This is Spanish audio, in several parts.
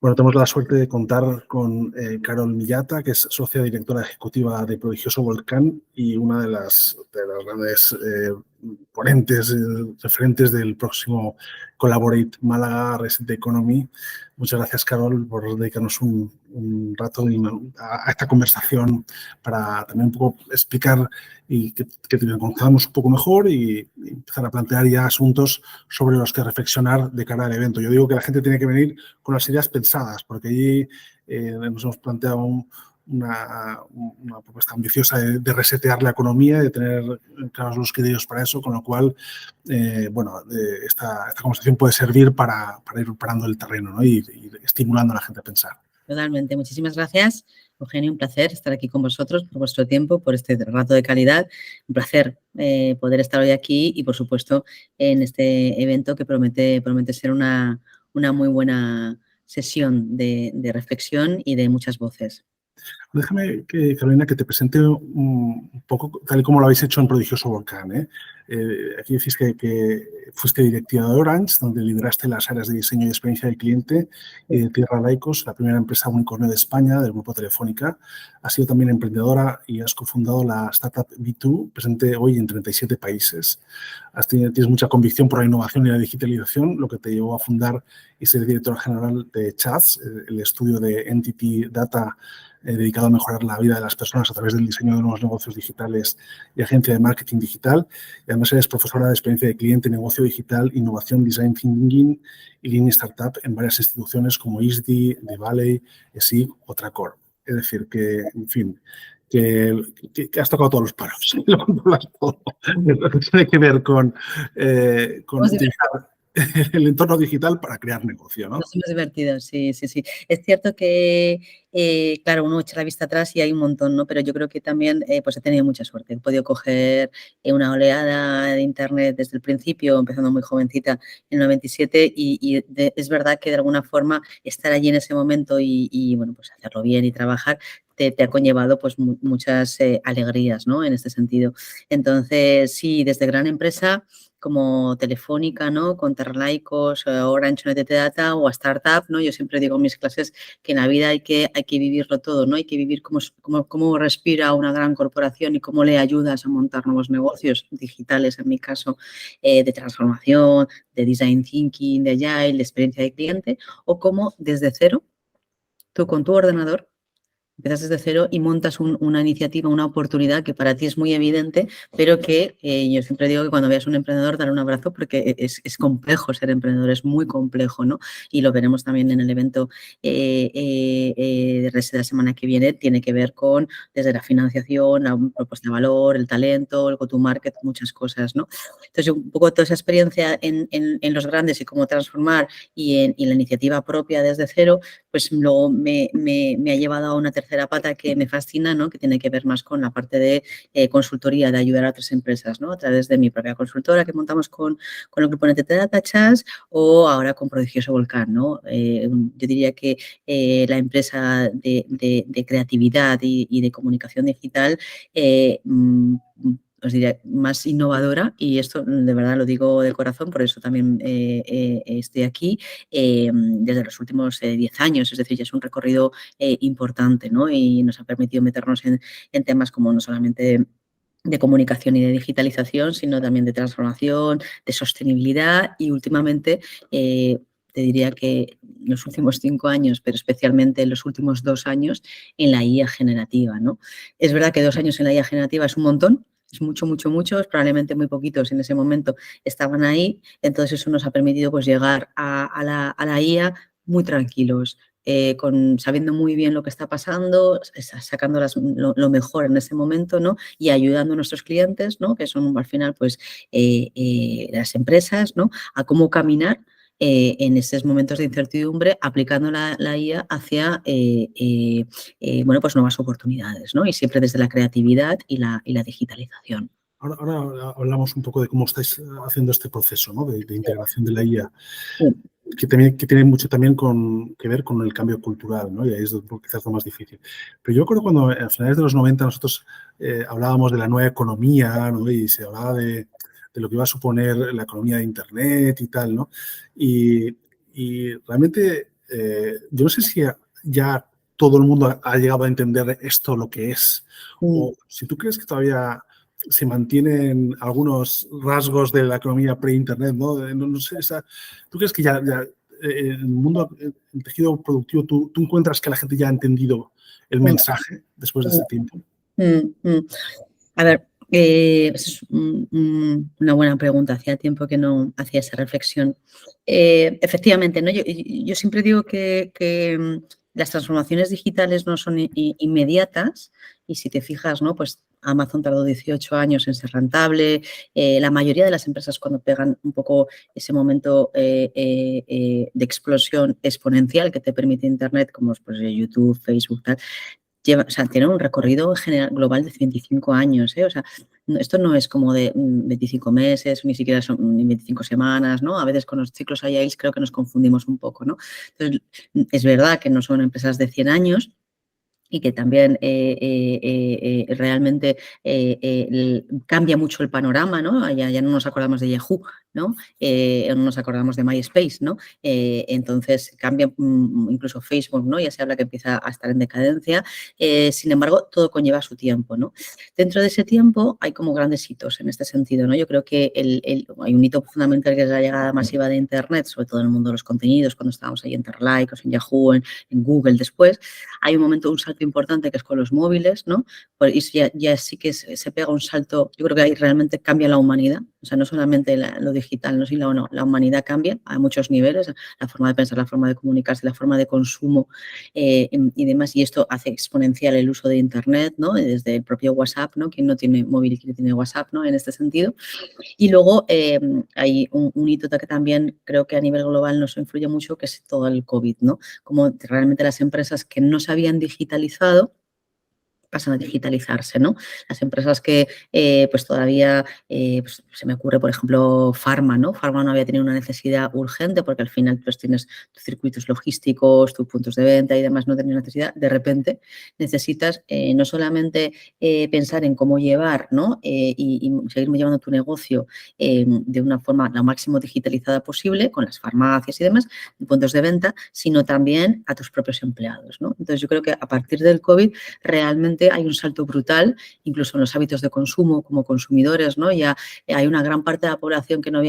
Bueno, tenemos la suerte de contar con Carol Millata, que es socia directora ejecutiva de Prodigioso Volcán y una de las grandes ponentes, referentes del próximo Collaborate Málaga Reset Economy. Muchas gracias, Carol, por dedicarnos un rato a esta conversación para también un poco explicar y que te conozcamos un poco mejor y empezar a plantear ya asuntos sobre los que reflexionar de cara al evento. Yo digo que la gente tiene que venir con las ideas pensadas, porque allí nos hemos planteado una propuesta ambiciosa de resetear la economía, de tener claros los criterios para eso, con lo cual, esta conversación puede servir para ir preparando el terreno, ¿no? y estimulando a la gente a pensar. Totalmente. Muchísimas gracias, Eugenio. Un placer estar aquí con vosotros, por vuestro tiempo, por este rato de calidad. Un placer poder estar hoy aquí y, por supuesto, en este evento que promete ser una muy buena sesión de reflexión y de muchas voces. Déjame, Carolina, que te presente un poco tal y como lo habéis hecho en Prodigioso Volcán. Aquí decís que fuiste directiva de Orange, donde lideraste las áreas de diseño y experiencia del cliente, y de Tierra Laicos, la primera empresa unicornio de España del grupo Telefónica. Has sido también emprendedora y has cofundado la startup B2, presente hoy en 37 países. Tienes mucha convicción por la innovación y la digitalización, lo que te llevó a fundar y ser directora general de Chats, el estudio de Entity Data dedicado a mejorar la vida de las personas a través del diseño de nuevos negocios digitales y agencia de marketing digital. Y además eres profesora de experiencia de cliente, negocio digital, innovación, design thinking y lean startup en varias instituciones como ISDI, The Valley, ESIG o Tracor. Es decir, que, en fin, que has tocado todos los palos. Lo controlas todo. Lo que tiene que ver con utilizar el entorno digital para crear negocio, ¿no? Nos hemos divertido, sí. Es cierto que, claro, uno echa la vista atrás y hay un montón, ¿no? Pero yo creo que también pues he tenido mucha suerte. He podido coger una oleada de Internet desde el principio, empezando muy jovencita en el 97 y es verdad que de alguna forma estar allí en ese momento y bueno, pues hacerlo bien y trabajar te ha conllevado pues muchas alegrías, ¿no? En este sentido. Entonces, sí, desde gran empresa como Telefónica, ¿no? Con Tierra Laicos, Orange, NTT Data o a Startup, ¿no? Yo siempre digo en mis clases que en la vida hay que vivirlo todo, ¿no? Hay que vivir cómo respira una gran corporación y cómo le ayudas a montar nuevos negocios digitales, en mi caso, de transformación, de design thinking, de agile, de experiencia de cliente, o cómo desde cero, tú con tu ordenador, empiezas desde cero y montas una iniciativa, una oportunidad que para ti es muy evidente, pero que yo siempre digo que cuando veas un emprendedor, dale un abrazo porque es complejo ser emprendedor, es muy complejo, ¿no? Y lo veremos también en el evento de Reset la semana que viene, tiene que ver con desde la financiación, la propuesta de valor, el talento, el go-to-market, muchas cosas, ¿no? Entonces, un poco toda esa experiencia en los grandes y cómo transformar y la iniciativa propia desde cero, pues luego me ha llevado a una tercera pata que me fascina, ¿no? Que tiene que ver más con la parte de consultoría, de ayudar a otras empresas, ¿no? A través de mi propia consultora que montamos con el grupo NTT Data Chats o ahora con Prodigioso Volcán, ¿no? Yo diría que la empresa de creatividad y de comunicación digital os diría, más innovadora y esto de verdad lo digo de corazón, por eso también estoy aquí desde los últimos 10 años, es decir, ya es un recorrido importante, ¿no? Y nos ha permitido meternos en temas como no solamente de comunicación y de digitalización, sino también de transformación, de sostenibilidad y últimamente te diría que en los últimos 5 años, pero especialmente en los últimos 2 años, en la IA generativa, ¿no? Es verdad que 2 años en la IA generativa es un montón, es mucho, probablemente muy poquitos en ese momento estaban ahí, entonces eso nos ha permitido pues llegar a la IA muy tranquilos, sabiendo muy bien lo que está pasando, sacando lo mejor en ese momento, ¿no? Y ayudando a nuestros clientes, ¿no? Que son al final pues las empresas, ¿no? A cómo caminar en esos momentos de incertidumbre, aplicando la IA hacia bueno, pues nuevas oportunidades, ¿no? Y siempre desde la creatividad y la digitalización. Ahora hablamos un poco de cómo estáis haciendo este proceso, ¿no? de integración de la IA, Sí. que tiene mucho también que ver con el cambio cultural, ¿no? Y ahí es quizás lo más difícil. Pero yo recuerdo cuando a finales de los 90 nosotros hablábamos de la nueva economía, ¿no? Y se hablaba de lo que iba a suponer la economía de Internet y tal, ¿no? Y realmente yo no sé si ya todo el mundo ha llegado a entender esto lo que es, o si tú crees que todavía se mantienen algunos rasgos de la economía pre-internet, ¿no? No sé, ¿tú crees que ya en el mundo, en el tejido productivo, tú encuentras que la gente ya ha entendido el mensaje después de este tiempo? A ver, es una buena pregunta. Hacía tiempo que no hacía esa reflexión. Efectivamente, ¿no? Yo siempre digo que las transformaciones digitales no son inmediatas y si te fijas, ¿no? Pues Amazon tardó 18 años en ser rentable. La mayoría de las empresas cuando pegan un poco ese momento de explosión exponencial que te permite Internet, como pues, YouTube, Facebook, tal, tiene un recorrido general global de 25 años, ¿eh? O sea, esto no es como de 25 meses, ni siquiera son ni 25 semanas, ¿no? A veces con los ciclos agiles creo que nos confundimos un poco, ¿no? Entonces, es verdad que no son empresas de 100 años, y que también realmente cambia mucho el panorama, ¿no? Ya no nos acordamos de Yahoo, ¿no? No nos acordamos de MySpace, ¿no? Entonces cambia incluso Facebook, ¿no? Ya se habla que empieza a estar en decadencia. Sin embargo, todo conlleva su tiempo, ¿no? Dentro de ese tiempo hay como grandes hitos en este sentido, ¿no? Yo creo que hay un hito fundamental que es la llegada masiva de Internet, sobre todo en el mundo de los contenidos, cuando estábamos ahí en Terlike, en Yahoo, en Google después. Hay un momento, un salto importante que es con los móviles, ¿no? Y ya sí que se pega un salto, yo creo que ahí realmente cambia la humanidad, o sea, no solamente lo digital, no, sino la humanidad cambia a muchos niveles, la forma de pensar, la forma de comunicarse, la forma de consumo y demás, y esto hace exponencial el uso de Internet, ¿no? Desde el propio WhatsApp, ¿no? Quien no tiene móvil y quien tiene WhatsApp, ¿no? En este sentido. Y luego hay un hito que también creo que a nivel global nos influye mucho, que es todo el COVID, ¿no? Como realmente las empresas que no se habían digitalizado pasan a digitalizarse, ¿no? Las empresas que pues todavía, pues se me ocurre, por ejemplo, Pharma, ¿no? Pharma no había tenido una necesidad urgente porque al final pues tienes tus circuitos logísticos, tus puntos de venta y demás, no tenías necesidad. De repente necesitas no solamente pensar en cómo llevar, ¿no? Y seguir llevando tu negocio de una forma lo máximo digitalizada posible, con las farmacias y demás, puntos de venta, sino también a tus propios empleados, ¿no? Entonces yo creo que a partir del COVID realmente hay un salto brutal, incluso en los hábitos de consumo como consumidores, ¿no? Ya hay una gran parte de la población que no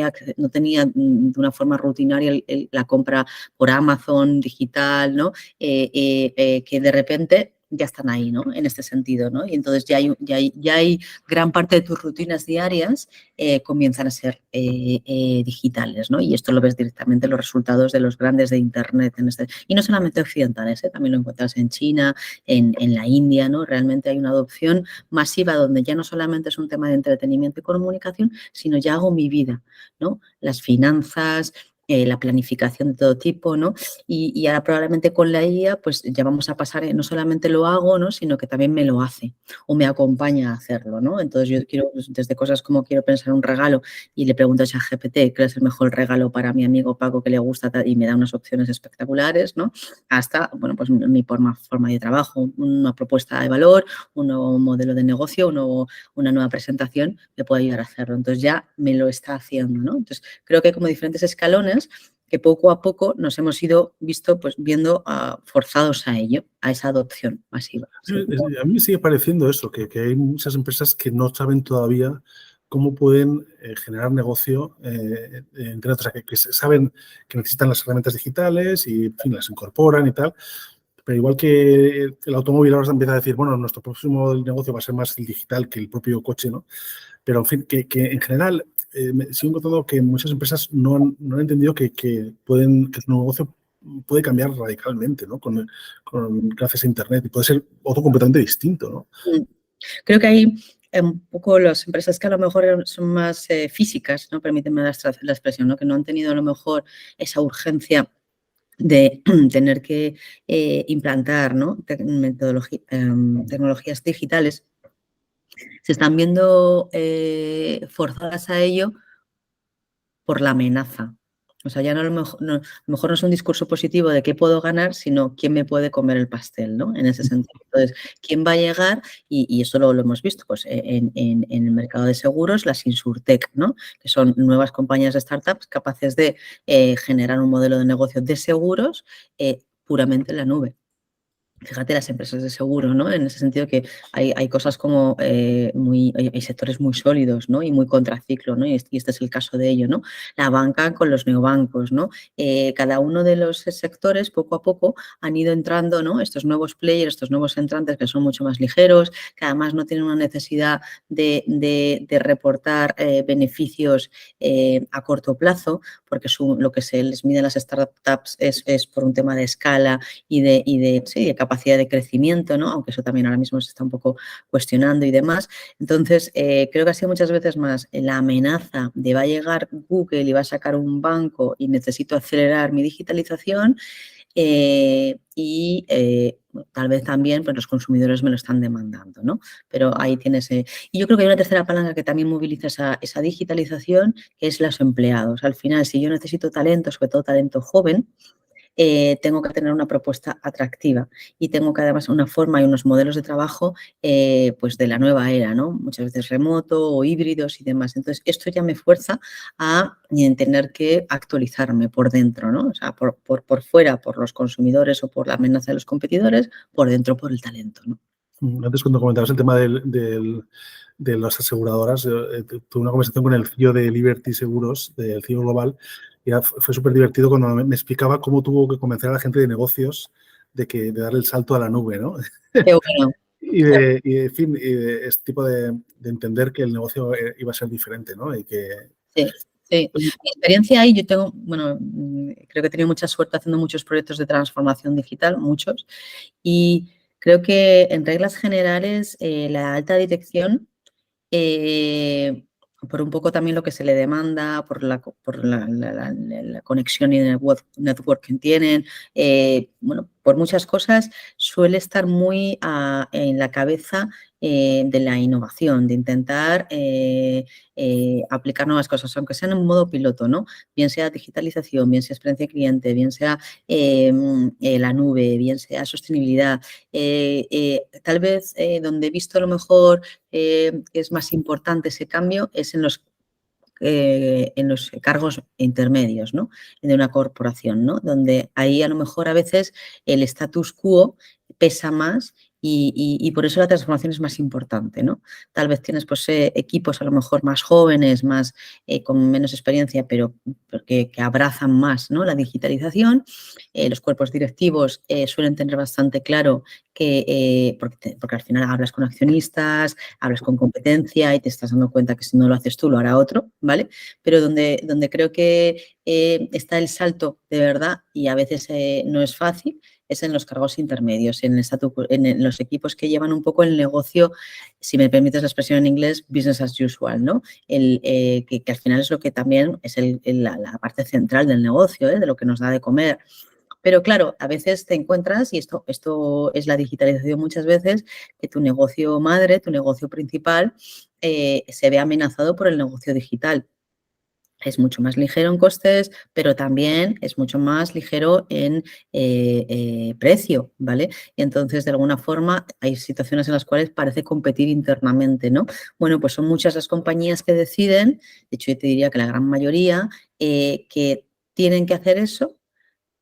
tenía de una forma rutinaria la compra por Amazon, digital, ¿no? Que de repente ya están ahí, ¿no? En este sentido, ¿no? Y entonces ya hay gran parte de tus rutinas diarias comienzan a ser digitales, ¿no? Y esto lo ves directamente en los resultados de los grandes de Internet. Y no solamente occidentales, también lo encuentras en China, en la India, ¿no? Realmente hay una adopción masiva donde ya no solamente es un tema de entretenimiento y comunicación, sino ya hago mi vida, ¿no? Las finanzas, la planificación de todo tipo, ¿no? Y ahora probablemente con la IA, pues ya vamos a pasar, no solamente lo hago, ¿no? Sino que también me lo hace o me acompaña a hacerlo, ¿no? Entonces yo quiero, pues, desde cosas como quiero pensar un regalo y le pregunto a ChatGPT cuál es el mejor regalo para mi amigo Paco que le gusta y me da unas opciones espectaculares, ¿no? Hasta, bueno, pues mi forma de trabajo, una propuesta de valor, un nuevo modelo de negocio, una nueva presentación, me puede ayudar a hacerlo. Entonces ya me lo está haciendo, ¿no? Entonces creo que hay como diferentes escalones que poco a poco nos hemos ido viendo forzados a ello, a esa adopción masiva. Sí. A mí me sigue pareciendo eso, que hay muchas empresas que no saben todavía cómo pueden generar negocio entre otras, que saben que necesitan las herramientas digitales y, en fin, las incorporan y tal. Pero igual que el automóvil ahora se empieza a decir, bueno, nuestro próximo negocio va a ser más el digital que el propio coche, ¿no? Pero, en fin, que en general me sigo encontrando que muchas empresas no han entendido que su negocio puede cambiar radicalmente, ¿no? Gracias a Internet y puede ser otro completamente distinto, ¿no? Creo que hay un poco las empresas que a lo mejor son más físicas, ¿no? Permíteme la expresión, ¿no? Que no han tenido a lo mejor esa urgencia de tener que implantar, ¿no? Tecnologías digitales, se están viendo forzadas a ello por la amenaza. O sea, ya no, a lo mejor no es un discurso positivo de qué puedo ganar, sino quién me puede comer el pastel, ¿no? En ese sentido. Entonces, ¿quién va a llegar? Y eso lo hemos visto pues, en el mercado de seguros, las Insurtech, ¿no? Que son nuevas compañías de startups capaces de generar un modelo de negocio de seguros puramente en la nube. Fíjate, las empresas de seguro, ¿no? En ese sentido que hay cosas como hay sectores muy sólidos, ¿no? Y muy contraciclo, ¿no? Y este es el caso de ello, ¿no? La banca con los neobancos, ¿no? Cada uno de los sectores, poco a poco, han ido entrando, ¿no? Estos nuevos players, estos nuevos entrantes que son mucho más ligeros, que además no tienen una necesidad de reportar beneficios a corto plazo, porque lo que se les mide a las startups es por un tema de escala y de capacidad de crecimiento, ¿no? Aunque eso también ahora mismo se está un poco cuestionando y demás. Entonces, creo que ha sido muchas veces más la amenaza de va a llegar Google y va a sacar un banco y necesito acelerar mi digitalización tal vez también pues, los consumidores me lo están demandando, ¿no? Pero ahí tienes... y yo creo que hay una tercera palanca que también moviliza esa digitalización, que es los empleados. Al final, si yo necesito talento, sobre todo talento joven, tengo que tener una propuesta atractiva y tengo que además una forma y unos modelos de trabajo pues de la nueva era, ¿no? Muchas veces remoto o híbridos y demás. Entonces, esto ya me fuerza a tener que actualizarme por dentro, ¿no? O sea, por fuera, por los consumidores o por la amenaza de los competidores, por dentro, por el talento, ¿no? Antes, cuando comentabas el tema de las aseguradoras, tuve una conversación con el CEO de Liberty Seguros, del CEO global, y fue súper divertido cuando me explicaba cómo tuvo que convencer a la gente de negocios de darle el salto a la nube, ¿no? Qué bueno. En fin, este tipo de entender que el negocio iba a ser diferente, ¿no? Y que... Sí, sí. Mi experiencia ahí, yo tengo, bueno, creo que he tenido mucha suerte haciendo muchos proyectos de transformación digital, muchos, y creo que en reglas generales la alta dirección por un poco también lo que se le demanda, por la conexión y el network que tienen, bueno, por muchas cosas, suele estar muy en la cabeza de la innovación, de intentar aplicar nuevas cosas, aunque sean en modo piloto, ¿no? Bien sea digitalización, bien sea experiencia de cliente, bien sea la nube, bien sea sostenibilidad. Tal vez donde he visto a lo mejor que es más importante ese cambio es en los cargos intermedios, ¿no? De una corporación, ¿no? Donde ahí a lo mejor a veces el status quo pesa más y por eso la transformación es más importante, ¿no? Tal vez tienes pues, equipos a lo mejor más jóvenes, más con menos experiencia, pero que abrazan más, ¿no? La digitalización. Los cuerpos directivos suelen tener bastante claro que, porque al final hablas con accionistas, hablas con competencia y te estás dando cuenta que si no lo haces tú, lo hará otro, ¿vale? Pero donde creo que está el salto de verdad y a veces no es fácil, es en los cargos intermedios, en los equipos que llevan un poco el negocio, si me permites la expresión en inglés, business as usual, ¿no? Que al final es lo que también es la parte central del negocio, de lo que nos da de comer. Pero claro, a veces te encuentras, y esto es la digitalización muchas veces, que tu negocio madre, tu negocio principal, se ve amenazado por el negocio digital. Es mucho más ligero en costes, pero también es mucho más ligero en precio, ¿vale? Y entonces, de alguna forma, hay situaciones en las cuales parece competir internamente, ¿no? Bueno, pues son muchas las compañías que deciden, de hecho yo te diría que la gran mayoría, que tienen que hacer eso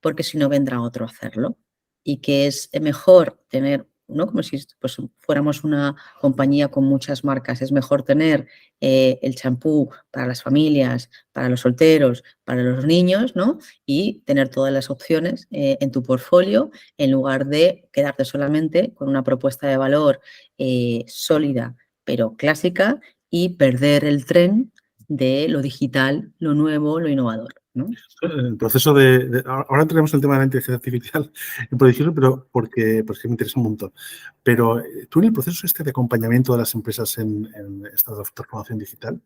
porque si no vendrá otro a hacerlo. Y que es mejor tener, ¿no? Como si pues, fuéramos una compañía con muchas marcas, es mejor tener el champú para las familias, para los solteros, para los niños, ¿no? Y tener todas las opciones en tu portfolio en lugar de quedarte solamente con una propuesta de valor sólida, pero clásica y perder el tren de lo digital, lo nuevo, lo innovador, ¿no? El proceso ahora entraremos en el tema de la inteligencia artificial en prodigioso, pero porque me interesa un montón. Pero tú en el proceso de acompañamiento de las empresas en esta transformación digital,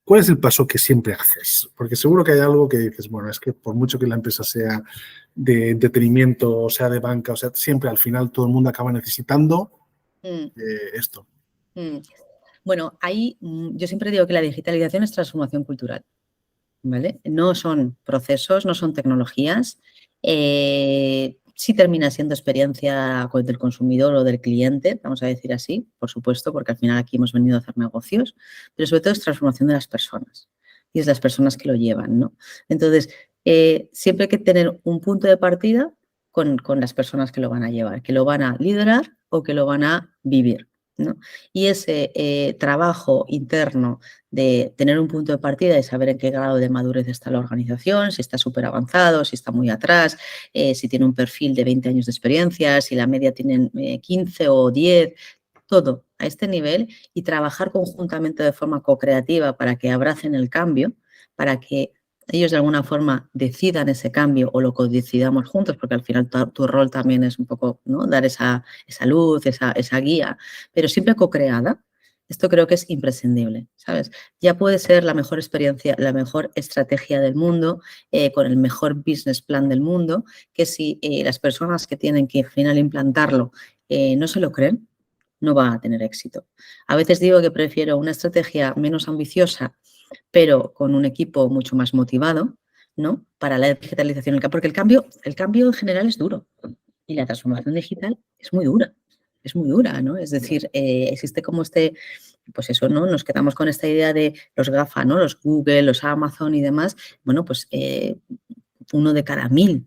¿cuál es el paso que siempre haces? Porque seguro que hay algo que dices, bueno, es que por mucho que la empresa sea de entretenimiento o sea de banca, o sea, siempre al final todo el mundo acaba necesitando esto. Bueno, ahí yo siempre digo que la digitalización es transformación cultural. ¿vale? No son procesos, no son tecnologías. Sí termina siendo experiencia del consumidor o del cliente, vamos a decir así, por supuesto, porque al final aquí hemos venido a hacer negocios, pero sobre todo es transformación de las personas y es las personas que lo llevan, ¿no? Entonces, siempre hay que tener un punto de partida con las personas que lo van a llevar, que lo van a liderar o que lo van a vivir, ¿no? Y ese trabajo interno de tener un punto de partida y saber en qué grado de madurez está la organización, si está súper avanzado, si está muy atrás, si tiene un perfil de 20 años de experiencia, si la media tienen 15 o 10, todo a este nivel y trabajar conjuntamente de forma co-creativa para que abracen el cambio, para que ellos de alguna forma decidan ese cambio o lo co-decidamos juntos, porque al final tu rol también es un poco, ¿no?, dar esa luz, esa guía, pero siempre co-creada. Esto creo que es imprescindible, ¿sabes? Ya puede ser la mejor experiencia, la mejor estrategia del mundo, con el mejor business plan del mundo, que si las personas que tienen que al final implantarlo no se lo creen, no va a tener éxito. A veces digo que prefiero una estrategia menos ambiciosa, pero con un equipo mucho más motivado, ¿no?, para la digitalización, porque el cambio en general es duro y la transformación digital es muy dura, ¿no? Es decir, existe como pues eso, ¿no? Nos quedamos con esta idea de los GAFA, ¿no? Los Google, los Amazon y demás. Bueno, pues uno de cada 1000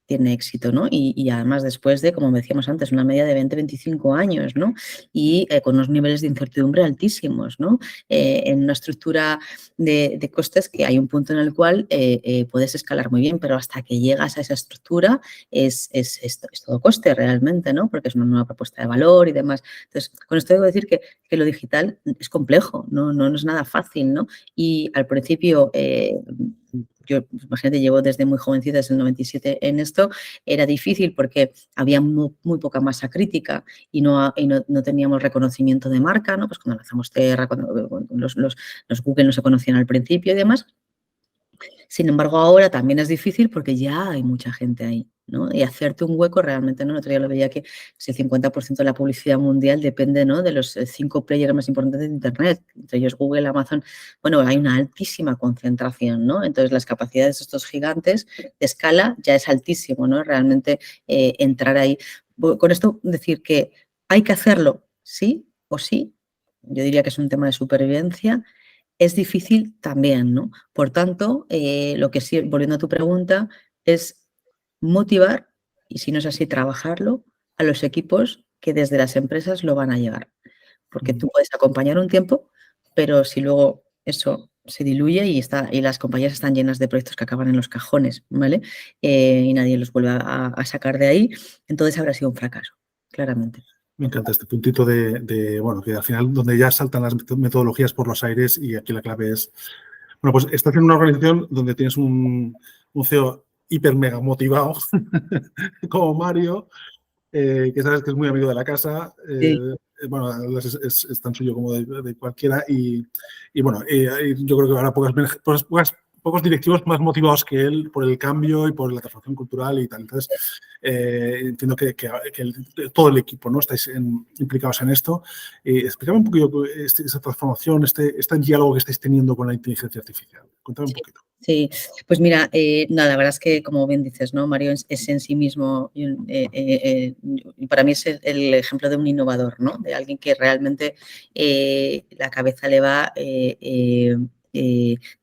tiene éxito, ¿no? Y además después de, como decíamos antes, una media de 20, 25 años, ¿no? Y con unos niveles de incertidumbre altísimos, ¿no? En una estructura de costes que hay un punto en el cual puedes escalar muy bien, pero hasta que llegas a esa estructura es todo coste realmente, ¿no? Porque es una nueva propuesta de valor y demás. Entonces, con esto debo decir que lo digital es complejo, no es nada fácil, ¿no? Y al principio yo, imagínate, llevo desde muy jovencita, desde el 97 en esto, era difícil porque había muy poca masa crítica y no teníamos reconocimiento de marca, ¿no? Pues cuando lanzamos Terra, cuando los Google no se conocían al principio y demás. Sin embargo, ahora también es difícil porque ya hay mucha gente ahí, ¿no? Y hacerte un hueco realmente, ¿no? El otro día lo veía que el 50% de la publicidad mundial depende, ¿no?, de los 5 players más importantes de Internet, entre ellos Google, Amazon. Bueno, hay una altísima concentración, ¿no? Entonces, las capacidades de estos gigantes de escala ya es altísimo, ¿no? Realmente entrar ahí. Con esto decir que hay que hacerlo, sí o sí. Yo diría que es un tema de supervivencia. Es difícil también, ¿no? Por tanto, lo que sí, volviendo a tu pregunta, es motivar, y si no es así, trabajarlo a los equipos que desde las empresas lo van a llevar. Porque tú puedes acompañar un tiempo, pero si luego eso se diluye y las compañías están llenas de proyectos que acaban en los cajones, ¿vale? Y nadie los vuelve a sacar de ahí, entonces habrá sido un fracaso, claramente. Me encanta este puntito bueno, que al final donde ya saltan las metodologías por los aires y aquí la clave es, bueno, pues estás en una organización donde tienes un CEO hiper mega motivado como Mario, que sabes que es muy amigo de la casa, Sí. bueno, es tan suyo como de cualquiera y bueno, yo creo que habrá pocos directivos más motivados que él por el cambio y por la transformación cultural y tal. Entonces, entiendo que todo el equipo, ¿no?, estáis implicados en esto. Explícame un poquito esa transformación, este diálogo que estáis teniendo con la inteligencia artificial. Cuéntame un poquito. Sí, pues mira, la verdad es que, como bien dices, ¿no?, Mario es en sí mismo, para mí es el ejemplo de un innovador, ¿no?, de alguien que realmente la cabeza le va de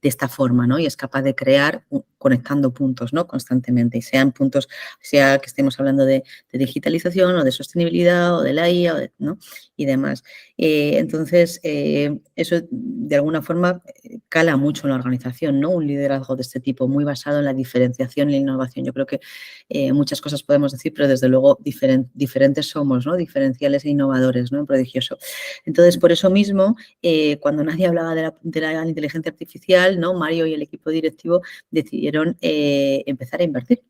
esta forma, ¿no?, y es capaz de crear conectando puntos, ¿no?, constantemente, y sean puntos, sea que estemos hablando de digitalización o de sostenibilidad o de la IA, ¿no?, y demás. Entonces, eso de alguna forma cala mucho en la organización, ¿no? Un liderazgo de este tipo muy basado en la diferenciación y la innovación. Yo creo que muchas cosas podemos decir, pero desde luego diferentes somos, ¿no? Diferenciales e innovadores, ¿no? Prodigioso. Entonces, por eso mismo, cuando nadie hablaba de la inteligencia artificial, ¿no?, Mario y el equipo directivo decidieron empezar a invertir,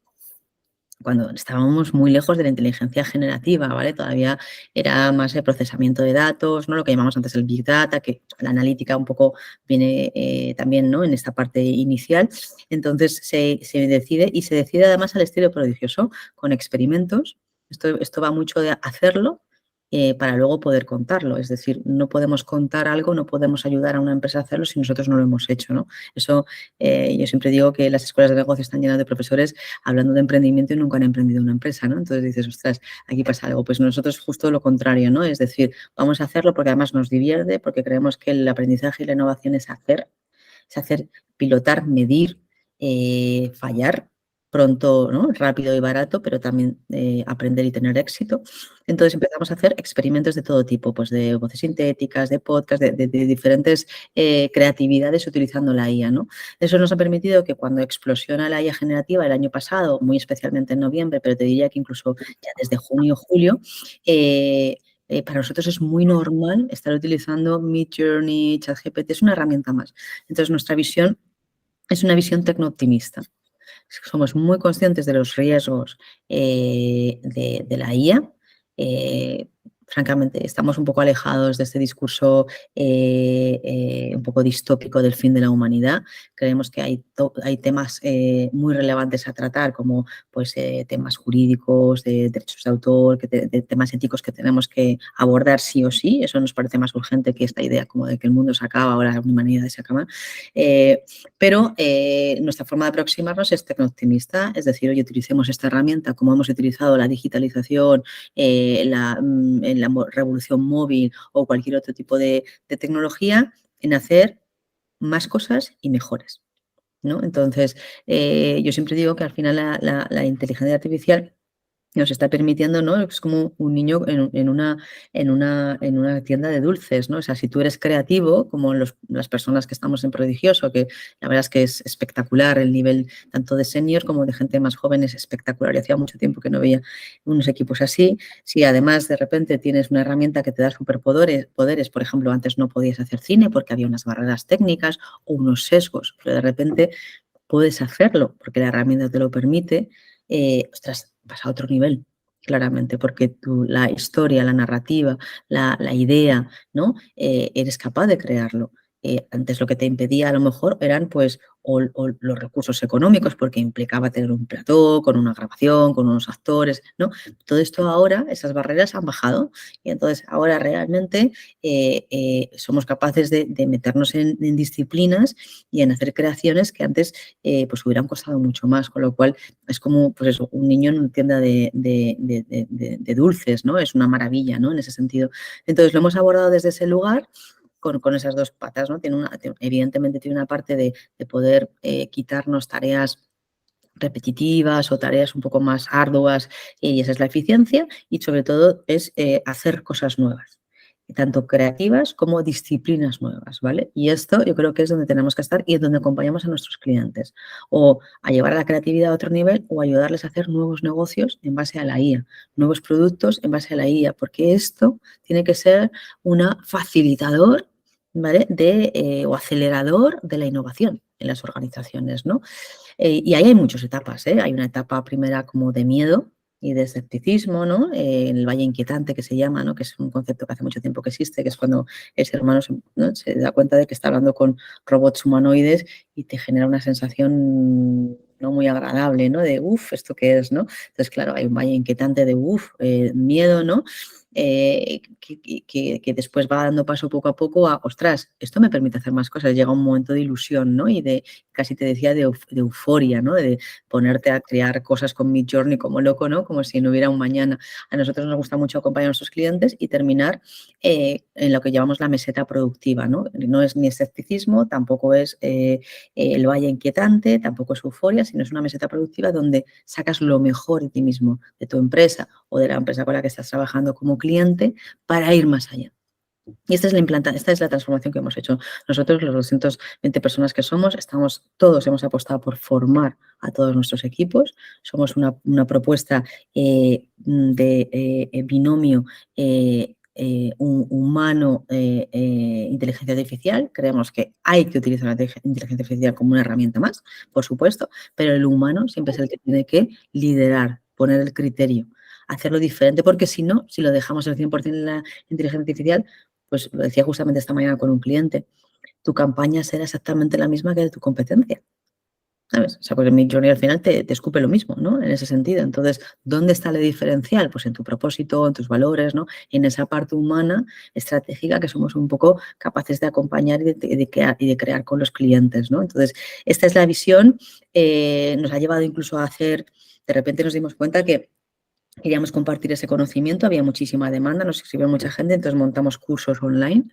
cuando estábamos muy lejos de la inteligencia generativa, ¿vale? Todavía era más el procesamiento de datos, ¿no?, lo que llamamos antes el Big Data, que la analítica un poco viene también, ¿no?, en esta parte inicial. Entonces, se decide además al estilo prodigioso, con experimentos. Esto va mucho de hacerlo para luego poder contarlo. Es decir, no podemos contar algo, no podemos ayudar a una empresa a hacerlo si nosotros no lo hemos hecho, ¿no? Eso, yo siempre digo que las escuelas de negocio están llenas de profesores hablando de emprendimiento y nunca han emprendido una empresa, ¿no? Entonces dices, ostras, aquí pasa algo. Pues nosotros justo lo contrario, ¿no? Es decir, vamos a hacerlo porque además nos divierte, porque creemos que el aprendizaje y la innovación es hacer, pilotar, medir, fallar pronto, ¿no? Rápido y barato, pero también aprender y tener éxito. Entonces empezamos a hacer experimentos de todo tipo, pues de voces sintéticas, de podcast, de diferentes creatividades utilizando la IA, ¿no? Eso nos ha permitido que cuando explosiona la IA generativa el año pasado, muy especialmente en noviembre, pero te diría que incluso ya desde junio, julio, para nosotros es muy normal estar utilizando Midjourney, ChatGPT, es una herramienta más. Entonces, nuestra visión es una visión tecnooptimista. Somos muy conscientes de los riesgos de la IA. Francamente, estamos un poco alejados de este discurso un poco distópico del fin de la humanidad. Creemos que hay temas muy relevantes a tratar, como pues, temas jurídicos, de derechos de autor, de temas éticos que tenemos que abordar sí o sí. Eso nos parece más urgente que esta idea como de que el mundo se acaba, ahora la humanidad se acaba. Pero nuestra forma de aproximarnos es tecnooptimista, es decir, hoy utilicemos esta herramienta como hemos utilizado la digitalización, la revolución móvil o cualquier otro tipo de tecnología en hacer más cosas y mejores, ¿no? Entonces, yo siempre digo que al final la inteligencia artificial nos está permitiendo, ¿no? Es como un niño en una tienda de dulces, ¿no? O sea, si tú eres creativo, como las personas que estamos en Prodigioso, que la verdad es que es espectacular el nivel tanto de senior como de gente más joven, es espectacular. Y hacía mucho tiempo que no veía unos equipos así. Si además de repente tienes una herramienta que te da superpoderes, por ejemplo, antes no podías hacer cine porque había unas barreras técnicas o unos sesgos, pero de repente puedes hacerlo porque la herramienta te lo permite, ostras, vas a otro nivel, claramente, porque la historia, la narrativa, la idea, ¿no? Eres capaz de crearlo. Antes lo que te impedía a lo mejor eran pues o los recursos económicos, porque implicaba tener un plató, con una grabación, con unos actores, ¿no? Todo esto ahora, esas barreras han bajado y entonces ahora realmente somos capaces de meternos en disciplinas y en hacer creaciones que antes pues hubieran costado mucho más, con lo cual es como pues eso, un niño en una tienda de dulces, ¿no? Es una maravilla, ¿no? En ese sentido. Entonces lo hemos abordado desde ese lugar con esas dos patas, ¿no? Evidentemente tiene una parte de poder quitarnos tareas repetitivas o tareas un poco más arduas y esa es la eficiencia y sobre todo es hacer cosas nuevas, tanto creativas como disciplinas nuevas, ¿vale? Y esto yo creo que es donde tenemos que estar y es donde acompañamos a nuestros clientes o a llevar a la creatividad a otro nivel o ayudarles a hacer nuevos negocios en base a la IA, nuevos productos en base a la IA, porque esto tiene que ser un facilitador, ¿vale? O acelerador de la innovación en las organizaciones, ¿no? Y ahí hay muchas etapas, ¿eh? Hay una etapa primera como de miedo y de escepticismo, ¿no? El valle inquietante que se llama, ¿no? Que es un concepto que hace mucho tiempo que existe, que es cuando el ser humano ¿no? se da cuenta de que está hablando con robots humanoides y te genera una sensación no muy agradable, ¿no? De, uff, ¿esto qué es, no? Entonces, claro, hay un valle inquietante de, uff, miedo, ¿no? Que después va dando paso poco a poco a, ostras, esto me permite hacer más cosas. Llega un momento de ilusión, ¿no? Y de, casi te decía, de euforia, ¿no? De ponerte a crear cosas con Midjourney como loco, ¿no? Como si no hubiera un mañana. A nosotros nos gusta mucho acompañar a nuestros clientes y terminar en lo que llamamos la meseta productiva, ¿no? No es ni escepticismo, tampoco es el valle inquietante, tampoco es euforia, sino es una meseta productiva donde sacas lo mejor de ti mismo, de tu empresa o de la empresa con la que estás trabajando como cliente para ir más allá. Y esta es la transformación que hemos hecho. Nosotros, los 220 personas que somos, todos hemos apostado por formar a todos nuestros equipos. Somos una propuesta de binomio humano, inteligencia artificial. Creemos que hay que utilizar la inteligencia artificial como una herramienta más, por supuesto, pero el humano siempre es el que tiene que liderar, poner el criterio, hacerlo diferente, porque si no, si lo dejamos al 100% en la inteligencia artificial, pues lo decía justamente esta mañana con un cliente, tu campaña será exactamente la misma que de tu competencia. ¿sabes? O sea, porque Midjourney al final te escupe lo mismo, ¿no? En ese sentido. Entonces, ¿dónde está el diferencial? Pues en tu propósito, en tus valores, ¿no? En esa parte humana, estratégica, que somos un poco capaces de acompañar y de crear con los clientes, ¿no? Entonces, esta es la visión. Nos ha llevado incluso a hacer, de repente nos dimos cuenta que queríamos compartir ese conocimiento, había muchísima demanda, nos escribió mucha gente, entonces montamos cursos online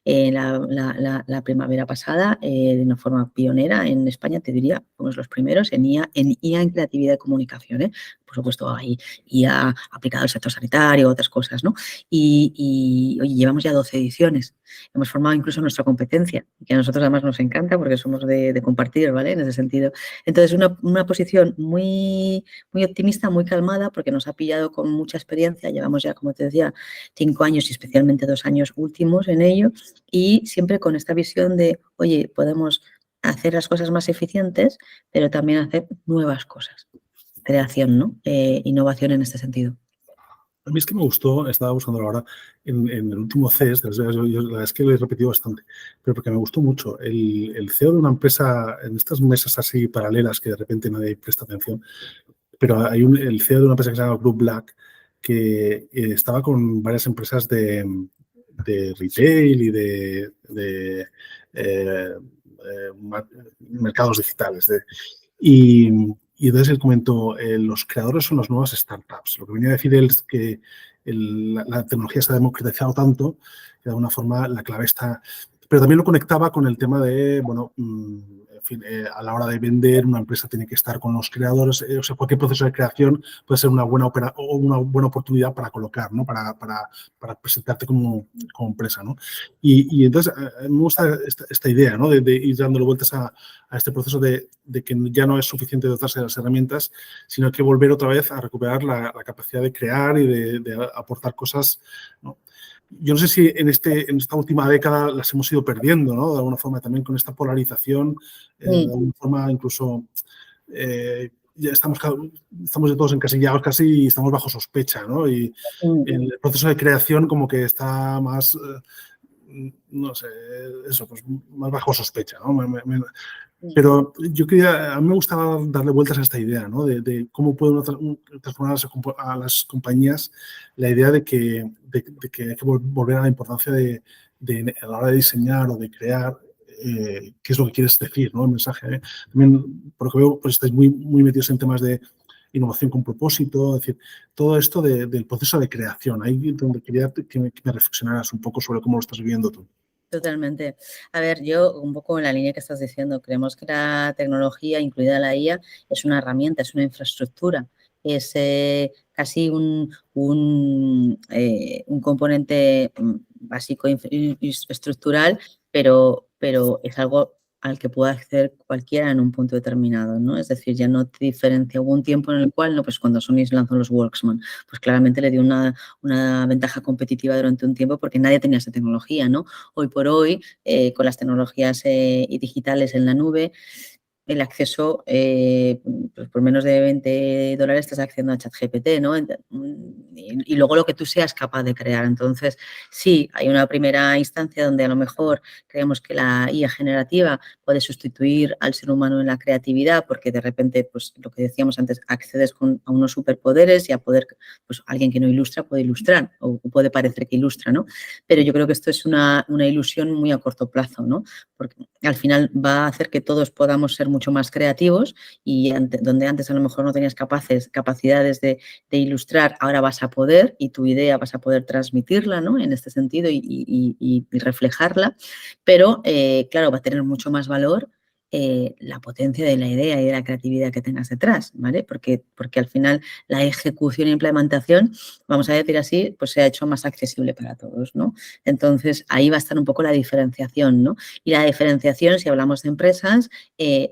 la primavera pasada de una forma pionera en España, te diría, fuimos los primeros en IA en creatividad y comunicación, ¿eh? Por supuesto, hay IA aplicado al sector sanitario, otras cosas, ¿no? Oye, llevamos ya 12 ediciones, hemos formado incluso nuestra competencia, que a nosotros además nos encanta porque somos de compartir, ¿vale? En ese sentido. Entonces, una posición muy optimista, muy calmada, porque nos ha pillado con mucha experiencia. Llevamos ya, como te decía, 5 años y especialmente 2 años últimos en ello. Y siempre con esta visión de, oye, podemos hacer las cosas más eficientes, pero también hacer nuevas cosas. Creación, ¿no? Innovación en este sentido. A mí es que me gustó, estaba buscando ahora, en el último CES, la verdad es que lo he repetido bastante, pero porque me gustó mucho. El CEO de una empresa, en estas mesas así paralelas que de repente nadie presta atención, pero hay el CEO de una empresa que se llama Group Black, que estaba con varias empresas de retail y de mercados digitales. Y entonces él comentó, los creadores son las nuevas startups. Lo que venía a decir él es que la tecnología se ha democratizado tanto que de alguna forma la clave está... Pero también lo conectaba con el tema de, bueno, en fin, a la hora de vender, una empresa tiene que estar con los creadores. O sea, cualquier proceso de creación puede ser una buena oportunidad para colocar, ¿no? Para presentarte como empresa, ¿no? Y entonces me gusta esta idea, ¿no? De ir dándole vueltas a este proceso de que ya no es suficiente dotarse de las herramientas, sino que volver otra vez a recuperar la capacidad de crear y de aportar cosas, ¿no? Yo no sé si en esta última década las hemos ido perdiendo, ¿no? De alguna forma también con esta polarización, de alguna forma incluso ya estamos ya todos encasillados casi y estamos bajo sospecha, ¿no? Y el proceso de creación como que está más, no sé, eso, pues más bajo sospecha, ¿no? Pero a mí me gustaba darle vueltas a esta idea, ¿no? De cómo pueden transformar a las compañías la idea de que hay que volver a la importancia a la hora de diseñar o de crear qué es lo que quieres decir, ¿no? El mensaje. También, por lo que veo, pues estáis muy metidos en temas de innovación con propósito, es decir, todo esto del proceso de creación. Ahí donde quería que me reflexionaras un poco sobre cómo lo estás viviendo tú. Totalmente. A ver, yo un poco en la línea que estás diciendo, creemos que la tecnología, incluida la IA, es una herramienta, es una infraestructura, es casi un componente básico y estructural, pero es algo al que puede acceder cualquiera en un punto determinado, ¿no? Es decir, ya no te diferencia. Hubo un tiempo en el cual, no, pues cuando Sony lanzó los Walkman, pues claramente le dio una ventaja competitiva durante un tiempo porque nadie tenía esa tecnología, ¿no? Hoy por hoy, con las tecnologías digitales en la nube, el acceso, pues por menos de $20 estás accediendo a ChatGPT, ¿no? Y luego lo que tú seas capaz de crear. Entonces, sí, hay una primera instancia donde a lo mejor creemos que la IA generativa puede sustituir al ser humano en la creatividad porque de repente, pues lo que decíamos antes, accedes a unos superpoderes y a poder, pues alguien que no ilustra puede ilustrar o puede parecer que ilustra, ¿no? Pero yo creo que esto es una ilusión muy a corto plazo, ¿no? Porque al final va a hacer que todos podamos ser mucho más creativos y donde antes a lo mejor no tenías capacidades de ilustrar, ahora vas a poder y tu idea vas a poder transmitirla, ¿no? En este sentido y reflejarla, pero claro, va a tener mucho más valor la potencia de la idea y de la creatividad que tengas detrás, ¿vale? Porque al final la ejecución e implementación, vamos a decir así, pues se ha hecho más accesible para todos, ¿no? Entonces, ahí va a estar un poco la diferenciación, ¿no? Y la diferenciación, si hablamos de empresas,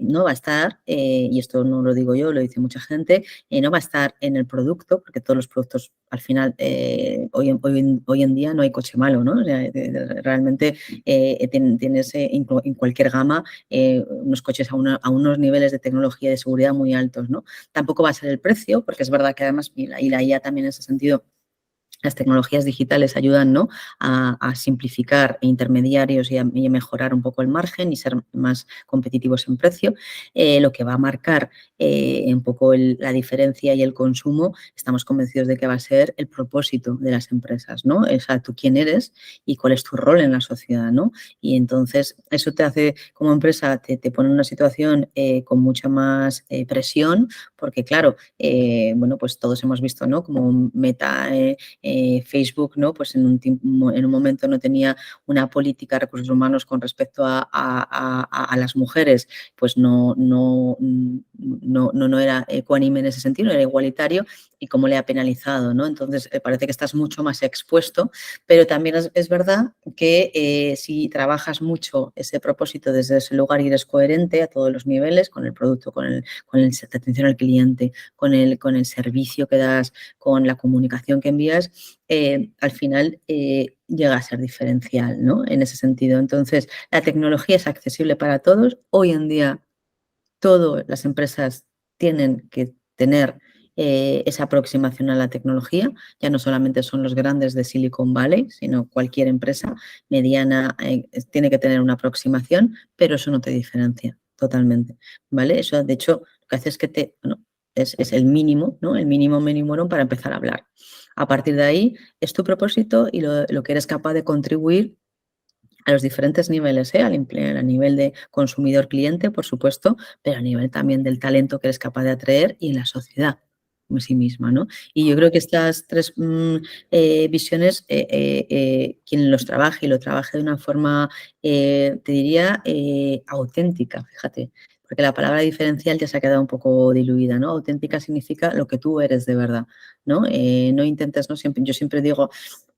no va a estar, y esto no lo digo yo, lo dice mucha gente, no va a estar en el producto, porque todos los productos al final, hoy en día no hay coche malo, ¿no? O sea, realmente tienes en cualquier gama unos coches a unos niveles de tecnología y de seguridad muy altos, ¿no? Tampoco va a ser el precio, porque es verdad que además, y la IA también en ese sentido Las tecnologías digitales ayudan, ¿no?, a simplificar intermediarios y a mejorar un poco el margen y ser más competitivos en precio. Lo que va a marcar un poco la diferencia y el consumo, estamos convencidos de que va a ser el propósito de las empresas, ¿no? O sea, tú quién eres y cuál es tu rol en la sociedad, ¿no? Y entonces eso te hace, como empresa, te pone en una situación con mucha más presión, porque claro, bueno, pues todos hemos visto, ¿no?, como Meta, Facebook, ¿no?, pues en un momento no tenía una política de recursos humanos con respecto a las mujeres, pues no era ecuánime en ese sentido, no era igualitario, y cómo le ha penalizado, ¿no? Entonces, parece que estás mucho más expuesto, pero también es verdad que si trabajas mucho ese propósito desde ese lugar y eres coherente a todos los niveles, con el producto, con el atención al cliente, con el servicio que das, con la comunicación que envías, al final llega a ser diferencial, ¿no?, en ese sentido. Entonces, la tecnología es accesible para todos. Hoy en día, todas las empresas tienen que tener esa aproximación a la tecnología. Ya no solamente son los grandes de Silicon Valley, sino cualquier empresa mediana tiene que tener una aproximación, pero eso no te diferencia totalmente, ¿vale? Eso, de hecho, lo que hace es que es el mínimo, ¿no?, el mínimo mínimo para empezar a hablar. A partir de ahí, es tu propósito y lo que eres capaz de contribuir a los diferentes niveles, a nivel de consumidor-cliente, por supuesto, pero a nivel también del talento que eres capaz de atraer y en la sociedad en sí misma, ¿no? Y yo creo que estas tres visiones, quien los trabaje y lo trabaje de una forma, te diría, auténtica, fíjate, porque la palabra diferencial ya se ha quedado un poco diluida, ¿no? Auténtica significa lo que tú eres de verdad, ¿no? No intentes, ¿no? Yo siempre digo,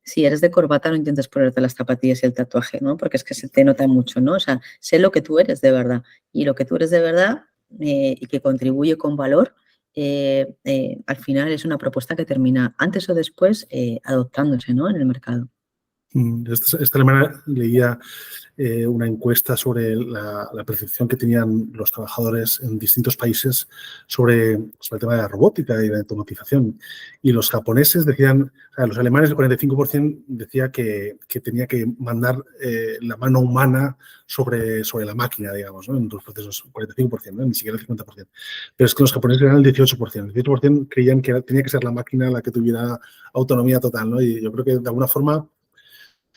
si eres de corbata, no intentes ponerte las zapatillas y el tatuaje, ¿no? Porque es que se te nota mucho, ¿no? O sea, sé lo que tú eres de verdad. Y lo que tú eres de verdad y que contribuye con valor, al final es una propuesta que termina antes o después adoptándose, ¿no?, en el mercado. Esta semana leía una encuesta sobre la percepción que tenían los trabajadores en distintos países sobre el tema de la robótica y la automatización. Y los japoneses decían, o sea, los alemanes el 45% decía que tenía que mandar la mano humana sobre la máquina, digamos, ¿no?, en los procesos, 45%, ¿no?, ni siquiera el 50%. Pero es que los japoneses eran el 18%. El 18% creían que tenía que ser la máquina la que tuviera autonomía total, ¿no? Y yo creo que de alguna forma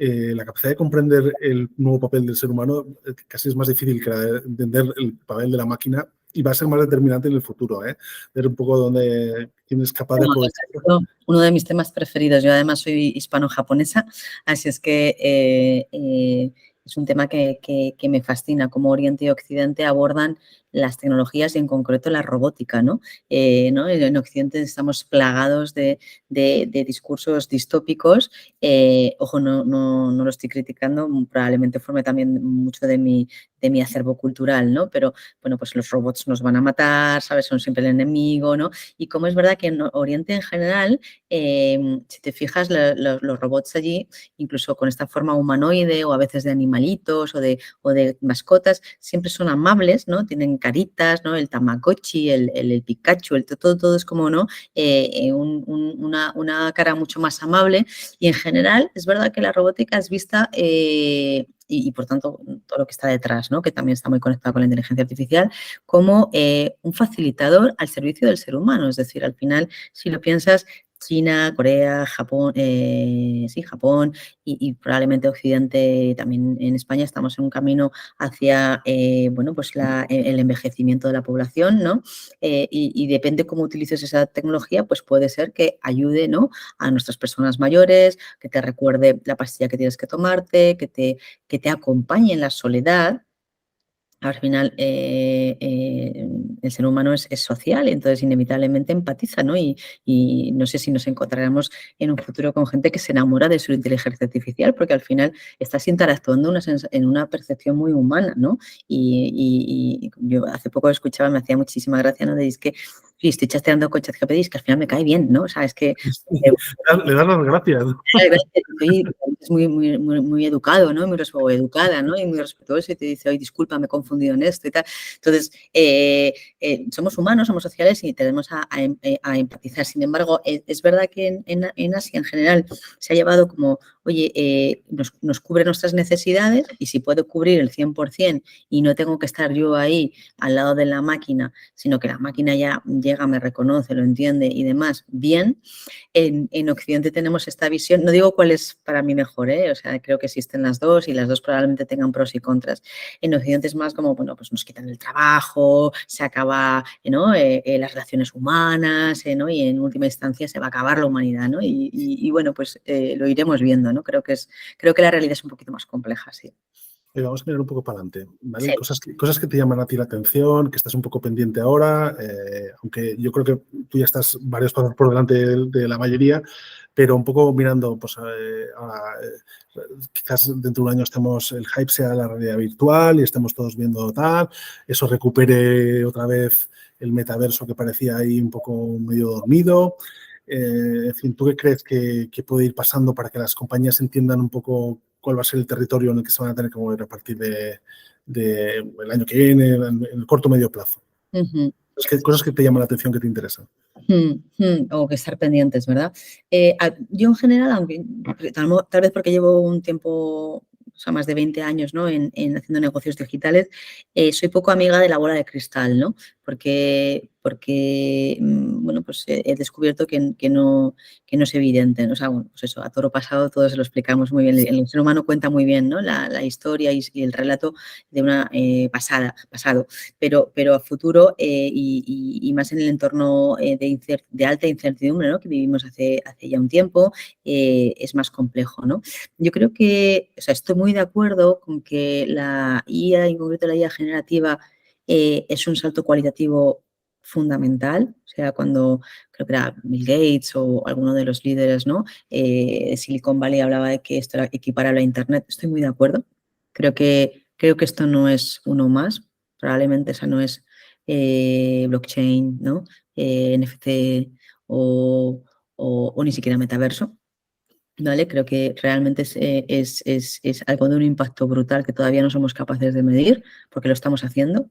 la capacidad de comprender el nuevo papel del ser humano casi es más difícil que la de entender el papel de la máquina y va a ser más determinante en el futuro, ver un poco dónde quién es capaz de aprovechar. Uno de mis temas preferidos. Yo además soy hispano-japonesa, así es que es un tema que me fascina, cómo Oriente y Occidente abordan las tecnologías y en concreto la robótica, ¿no? En Occidente estamos plagados de discursos distópicos. Ojo, no lo estoy criticando, probablemente forme también mucho de mi acervo cultural, ¿no? Pero, bueno, pues los robots nos van a matar, ¿sabes? Son siempre el enemigo, ¿no? Y como es verdad que en Oriente en general, si te fijas, los robots allí, incluso con esta forma humanoide o a veces de animalitos o de mascotas, siempre son amables, ¿no? Tienen caritas, ¿no? El Tamagotchi, el Pikachu, todo es como, ¿no? Una cara mucho más amable y en general es verdad que la robótica es vista y por tanto todo lo que está detrás, ¿no?, que también está muy conectado con la inteligencia artificial, como un facilitador al servicio del ser humano. Es decir, al final, si lo piensas, China, Corea, Japón, Japón y probablemente Occidente, también en España, estamos en un camino hacia bueno, pues el envejecimiento de la población, ¿no? Y depende cómo utilices esa tecnología, pues puede ser que ayude, ¿no?, a nuestras personas mayores, que te recuerde la pastilla que tienes que tomarte, que te acompañe en la soledad. Al final, el ser humano es social y entonces inevitablemente empatiza, ¿no? Y no sé si nos encontraremos en un futuro con gente que se enamora de su inteligencia artificial, porque al final estás interactuando en una percepción muy humana, ¿no? Y yo hace poco escuchaba, me hacía muchísima gracia, ¿no? Es que sí, estoy chateando con ChatGPT, es que al final me cae bien, ¿no? O sea, es que Le das las gracias. es muy educado, ¿no? O educada, ¿no? Y muy respetuoso y te dice, oye, disculpa, me he confundido en esto y tal. Entonces, somos humanos, somos sociales y tenemos a empatizar. Sin embargo, es verdad que en Asia en general se ha llevado como, oye, nos cubre nuestras necesidades y si puedo cubrir el 100% y no tengo que estar yo ahí al lado de la máquina, sino que la máquina ya llega, me reconoce, lo entiende y demás, bien. En Occidente tenemos esta visión, no digo cuál es para mí mejor, o sea, creo que existen las dos y las dos probablemente tengan pros y contras. En Occidente es más como, bueno, pues nos quitan el trabajo, se acaba, ¿no? Las relaciones humanas, ¿no? Y en última instancia se va a acabar la humanidad, ¿no? Y bueno, pues lo iremos viendo, ¿no? Creo que la realidad es un poquito más compleja, sí. Vamos a mirar un poco para adelante, ¿vale? Sí. Cosas que te llaman a ti la atención, que estás un poco pendiente ahora, aunque yo creo que tú ya estás varios pasos por delante de la mayoría, pero un poco mirando, pues quizás dentro de un año el hype sea la realidad virtual y estemos todos viendo tal, eso recupere otra vez el metaverso que parecía ahí un poco medio dormido. En fin, ¿tú qué crees que puede ir pasando para que las compañías entiendan un poco cuál va a ser el territorio en el que se van a tener que mover a partir del año que viene, en el corto o medio plazo? Uh-huh. Cosas que te llaman la atención, que te interesan. O que estar pendientes, ¿verdad? Yo en general, aunque tal vez porque llevo un tiempo, o sea, más de 20 años, ¿no? en haciendo negocios digitales, soy poco amiga de la bola de cristal, ¿no? Porque bueno, pues he descubierto que no es evidente, ¿no? O sea, bueno, pues eso, a toro pasado todos se lo explicamos muy bien. El ser humano cuenta muy bien, ¿no? La historia y el relato de una pasado, pero a futuro y más en el entorno de alta incertidumbre, ¿no? Que vivimos hace ya un tiempo, es más complejo, ¿no? Yo creo que, o sea, estoy muy de acuerdo con que la IA, en concreto la IA generativa, es un salto cualitativo fundamental. O sea, cuando creo que era Bill Gates o alguno de los líderes, ¿no? De Silicon Valley hablaba de que esto era equiparable a Internet. Estoy muy de acuerdo. Creo que esto no es uno más. Probablemente esa no es blockchain, ¿no? NFT o ni siquiera metaverso. ¿Vale? Creo que realmente es algo de un impacto brutal que todavía no somos capaces de medir, porque lo estamos haciendo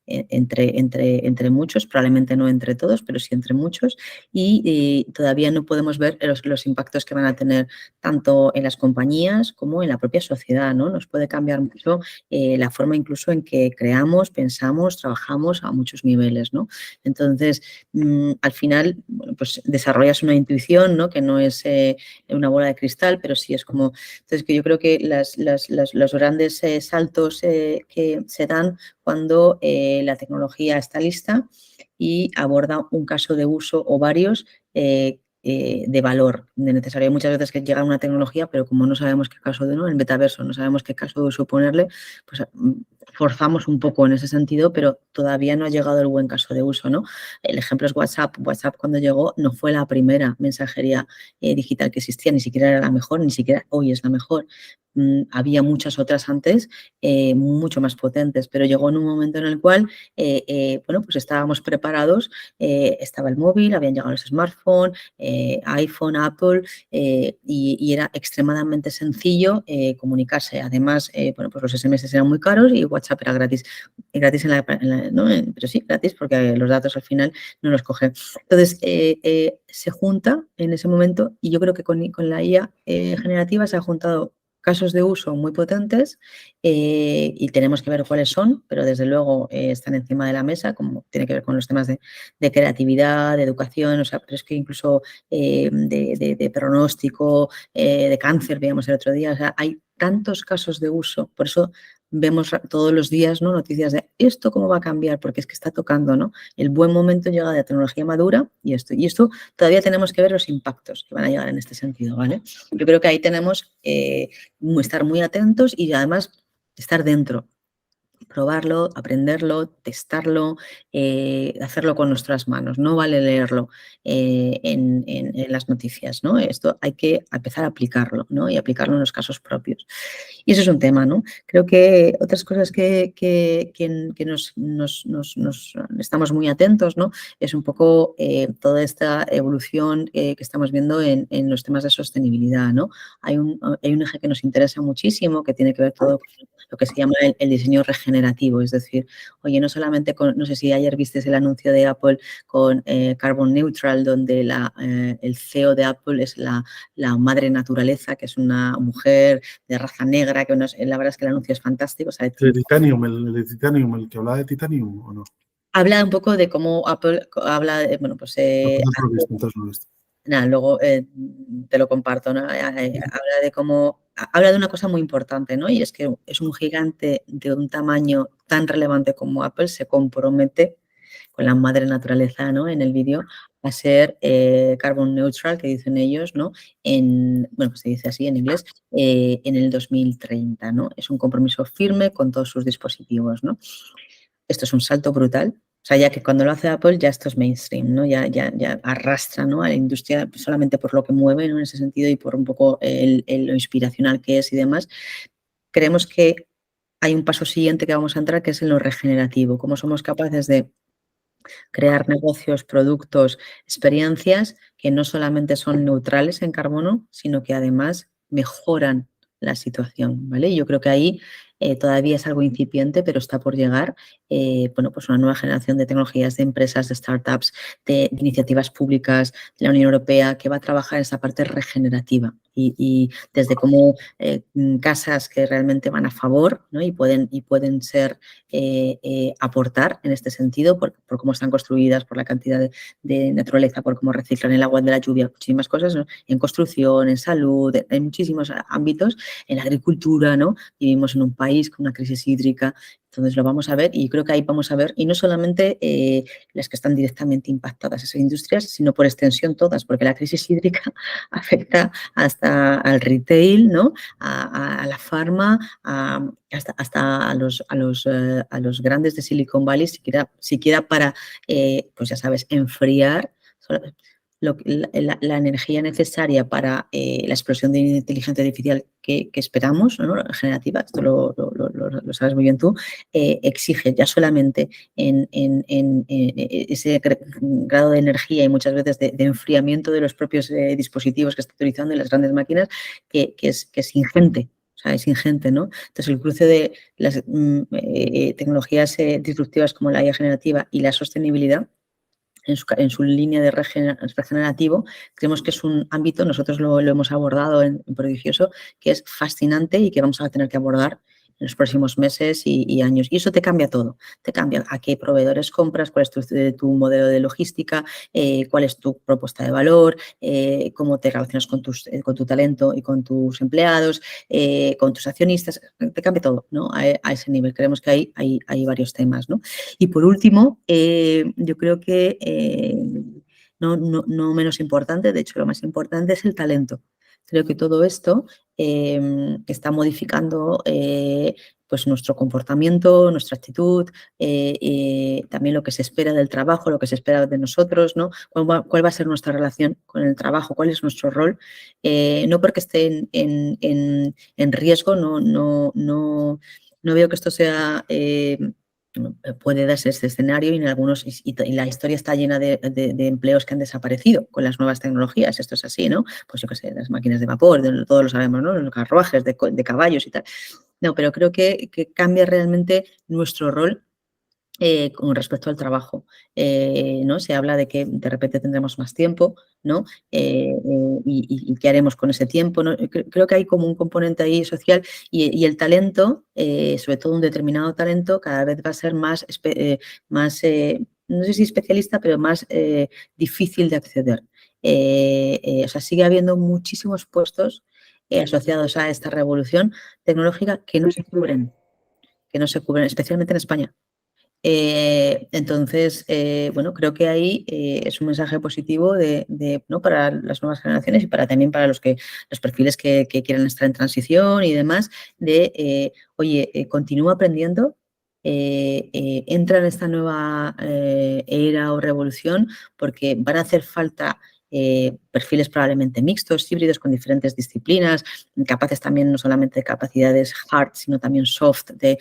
entre muchos, probablemente no entre todos, pero sí entre muchos, y todavía no podemos ver los impactos que van a tener tanto en las compañías como en la propia sociedad, ¿no? Nos puede cambiar mucho la forma incluso en que creamos, pensamos, trabajamos a muchos niveles, ¿no? Entonces, al final, bueno, pues desarrollas una intuición, ¿no? Que no es una bola de cristal, pero sí es como... Entonces, que yo creo que los grandes saltos que se dan cuando la tecnología está lista y aborda un caso de uso o varios de valor, de necesario. Hay muchas veces que llega una tecnología, pero como no sabemos qué caso de, ¿no? El metaverso, no sabemos qué caso de uso ponerle, pues forzamos un poco en ese sentido, pero todavía no ha llegado el buen caso de uso, ¿no? El ejemplo es WhatsApp. WhatsApp cuando llegó no fue la primera mensajería digital que existía, ni siquiera era la mejor, ni siquiera hoy es la mejor. Había muchas otras antes, mucho más potentes, pero llegó en un momento en el cual, bueno, pues estábamos preparados, estaba el móvil, habían llegado los smartphones, iPhone, Apple, y era extremadamente sencillo comunicarse. Además, bueno, pues los SMS eran muy caros y WhatsApp era gratis. Gratis ¿no? Pero sí, gratis porque los datos al final no los cogen. Entonces, se junta en ese momento y yo creo que con la IA generativa se han juntado casos de uso muy potentes y tenemos que ver cuáles son, pero desde luego están encima de la mesa, como tiene que ver con los temas de creatividad, de educación, o sea, pero es que incluso de pronóstico, de cáncer, veíamos el otro día, o sea, hay tantos casos de uso, por eso vemos todos los días, ¿no? Noticias de esto cómo va a cambiar, porque es que está tocando, ¿no? El buen momento llega de la tecnología madura y esto todavía tenemos que ver los impactos que van a llegar en este sentido, ¿vale? Yo creo que ahí tenemos estar muy atentos y además estar dentro probarlo, aprenderlo, testarlo, hacerlo con nuestras manos. No vale leerlo en las noticias, ¿no? Esto hay que empezar a aplicarlo, ¿no? Y aplicarlo en los casos propios. Y eso es un tema, ¿no? Creo que otras cosas que nos estamos muy atentos, ¿no? Es un poco toda esta evolución que estamos viendo en los temas de sostenibilidad, ¿no? Hay un eje que nos interesa muchísimo que tiene que ver todo con lo que se llama el diseño regenerativo, es decir, oye, no solamente con, no sé si ayer viste el anuncio de Apple con Carbon Neutral, donde el CEO de Apple es la madre naturaleza, que es una mujer de raza negra, que la verdad es que el anuncio es fantástico. O sea, el de Titanium, el que hablaba de Titanium, ¿o no? Habla un poco de cómo Apple habla, bueno, pues... entonces lo he visto. Nada, luego te lo comparto, ¿no? Habla de una cosa muy importante, ¿no? Y es que es un gigante de un tamaño tan relevante como Apple se compromete con la madre naturaleza, ¿no? En el vídeo a ser carbon neutral, que dicen ellos, ¿no? Bueno, pues se dice así en inglés, en el 2030, ¿no? Es un compromiso firme con todos sus dispositivos, ¿no? Esto es un salto brutal. O sea, ya que cuando lo hace Apple ya esto es mainstream, ¿no? Ya arrastra, ¿no?, a la industria solamente por lo que mueve, ¿no?, en ese sentido y por un poco lo inspiracional que es y demás. Creemos que hay un paso siguiente que vamos a entrar, que es en lo regenerativo. Cómo somos capaces de crear negocios, productos, experiencias que no solamente son neutrales en carbono, sino que además mejoran la situación, ¿vale? Yo creo que ahí todavía es algo incipiente, pero está por llegar, bueno, pues una nueva generación de tecnologías, de empresas, de startups, de iniciativas públicas de la Unión Europea que va a trabajar en esa parte regenerativa y desde cómo casas que realmente van a favor, ¿no?, y pueden ser aportar en este sentido por cómo están construidas, por la cantidad de naturaleza, por cómo reciclan el agua de la lluvia, muchísimas cosas, ¿no?, en construcción, en salud, en muchísimos ámbitos, en la agricultura, ¿no? Vivimos en un país con una crisis hídrica, entonces lo vamos a ver y creo que ahí vamos a ver, y no solamente las que están directamente impactadas esas industrias, sino por extensión todas, porque la crisis hídrica afecta hasta al retail, ¿no?, a la farma, hasta a los grandes de Silicon Valley, siquiera para, pues ya sabes, enfriar la energía necesaria para la explosión de inteligencia artificial que esperamos, ¿no?, generativa, esto lo sabes muy bien tú, exige ya solamente en ese grado de energía y muchas veces de enfriamiento de los propios dispositivos que está utilizando y las grandes máquinas, que es ingente. O sea, es ingente, ¿no? Entonces, el cruce de las tecnologías disruptivas como la IA generativa y la sostenibilidad en su línea de regenerativo, creemos que es un ámbito, nosotros lo hemos abordado en Prodigioso, que es fascinante y que vamos a tener que abordar en los próximos meses y años. Y eso te cambia todo. Te cambia a qué proveedores compras, cuál es tu modelo de logística, cuál es tu propuesta de valor, cómo te relacionas con tu talento y con tus empleados, con tus accionistas. Te cambia todo, ¿no?, a ese nivel. Creemos que hay varios temas, ¿no? Y por último, yo creo que no menos importante, de hecho lo más importante es el talento. Creo que todo esto está modificando pues nuestro comportamiento, nuestra actitud, también lo que se espera del trabajo, lo que se espera de nosotros, ¿no? ¿Cuál va a ser nuestra relación con el trabajo? ¿Cuál es nuestro rol? No porque esté en riesgo, no veo que esto sea... puede darse este escenario y en algunos y la historia está llena de empleos que han desaparecido con las nuevas tecnologías. Esto es así, ¿no? Pues yo qué sé, las máquinas de vapor, todos lo sabemos, ¿no? Los carruajes de caballos y tal. No, pero creo que cambia realmente nuestro rol con respecto al trabajo, ¿no? Se habla de que de repente tendremos más tiempo, ¿no? Y qué haremos con ese tiempo, ¿no? Creo que hay como un componente ahí social y el talento, sobre todo un determinado talento, cada vez va a ser más no sé si especialista, pero más difícil de acceder. O sea, sigue habiendo muchísimos puestos asociados a esta revolución tecnológica que no se cubren, especialmente en España. Entonces, bueno, creo que ahí es un mensaje positivo ¿no?, para las nuevas generaciones y también para los perfiles que quieran estar en transición y demás, oye, continúa aprendiendo, entra en esta nueva era o revolución porque van a hacer falta perfiles probablemente mixtos, híbridos, con diferentes disciplinas, capaces también no solamente de capacidades hard, sino también soft, de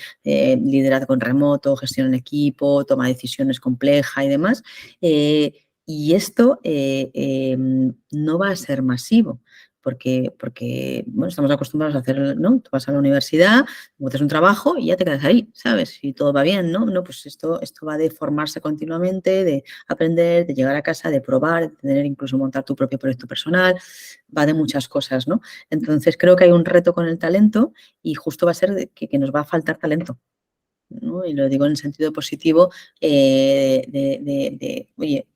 liderazgo en remoto, gestión en equipo, toma de decisiones compleja y demás. Y esto no va a ser masivo. Porque bueno, estamos acostumbrados a hacer, ¿no? Tú vas a la universidad, haces un trabajo y ya te quedas ahí, ¿sabes? Y todo va bien, ¿no? No, pues esto va de formarse continuamente, de aprender, de llegar a casa, de probar, de tener incluso montar tu propio proyecto personal, va de muchas cosas, ¿no? Entonces creo que hay un reto con el talento y justo va a ser que nos va a faltar talento, ¿no? Y lo digo en el sentido positivo oye,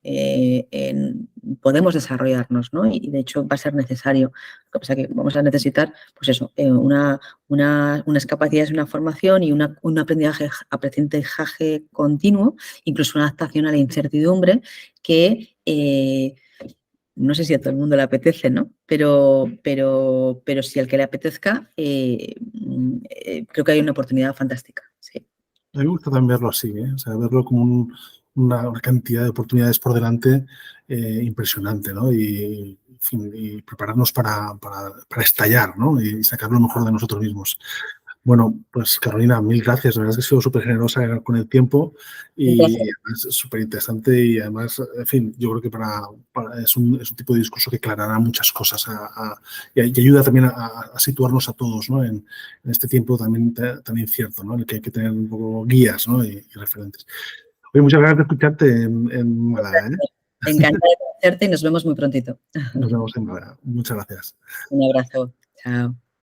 podemos desarrollarnos, ¿no? Y de hecho va a ser necesario. Lo que pasa es que vamos a necesitar, pues eso, unas capacidades, una formación y un aprendizaje continuo, incluso una adaptación a la incertidumbre que no sé si a todo el mundo le apetece, ¿no? Pero si al que le apetezca, creo que hay una oportunidad fantástica, sí. A mí me gusta también verlo así, ¿eh? O sea, verlo como una cantidad de oportunidades por delante impresionante, ¿no? Y, en fin, y prepararnos para estallar, ¿no? Y sacar lo mejor de nosotros mismos. Bueno, pues Carolina, mil gracias. La verdad es que he sido súper generosa con el tiempo Un y placer. es súper interesante y además, en fin, yo creo que es un tipo de discurso que aclarará muchas cosas y ayuda también a situarnos a todos, ¿no? En este tiempo también tan incierto, ¿no? En el que hay que tener un poco guías, ¿no? Y referentes. Oye, muchas gracias de escucharte en Málaga, ¿eh? Encantada de conocerte y nos vemos muy prontito. Nos vemos en Málaga. Muchas gracias. Un abrazo. Chao.